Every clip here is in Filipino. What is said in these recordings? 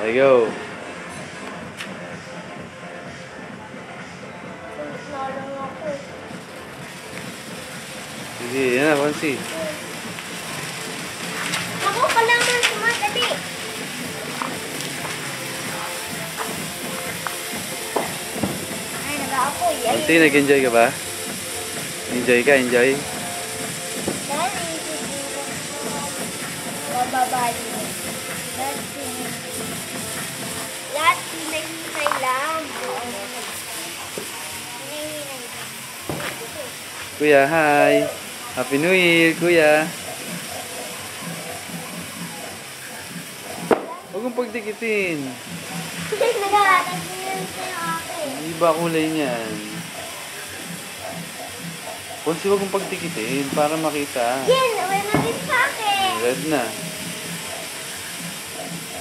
There you go. Sige, yan na, Fonzie. Ako pa naman sumatabi. Ay, nag-aapoy. Fonzie, nag-enjoy ka ba? Enjoy ka, enjoy. Bababali. Lahat hinay-hinay lang. Hinay-hinay lang. Kuya, hi. Happy New Year, Kuya. Huwag mong pagdikitin. Nag-aaral ko yun sa'yo akin. Iba kulay niyan. Fonzie, huwag mong pagdikitin para makita. Yan, may nakit sa akin. Red na.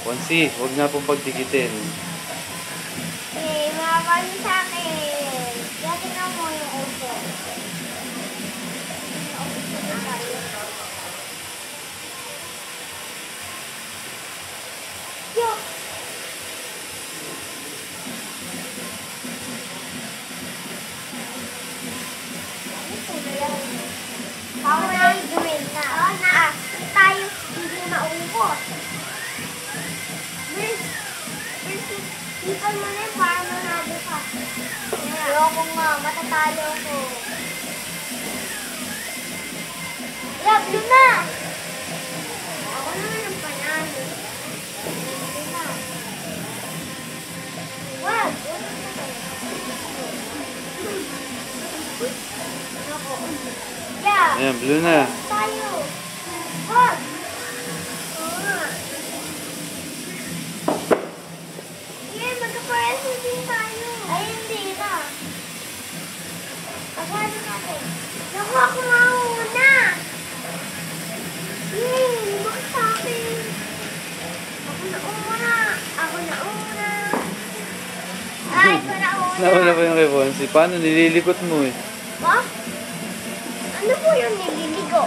Fonzie, huwag na pong pagdikitin. Eh, makakano sa akin. Dati na mo yung uso. Yo! Ako na yung gawin na. Oo na. Tayo hindi maubos. Ipal mo na yun para manalo ka. Ayoko nga, matatalo ko. Yeah, blue na! Ako naman ang panalo. Blue na. Wag! Ako. Yeah! Ayan, blue na. Tayo! Wag! Oo nga. Sige, magkapareso din tayo. Ay, hindi na. Pagkano natin? Naku, ako mauna! Yay! Bakit sa akin? Ako na una! Ako na una! Ay, ako na una! Nauna pa yung kay Fonzie. Paano? Nililikot mo eh. Ba? Ano po yung nililigo?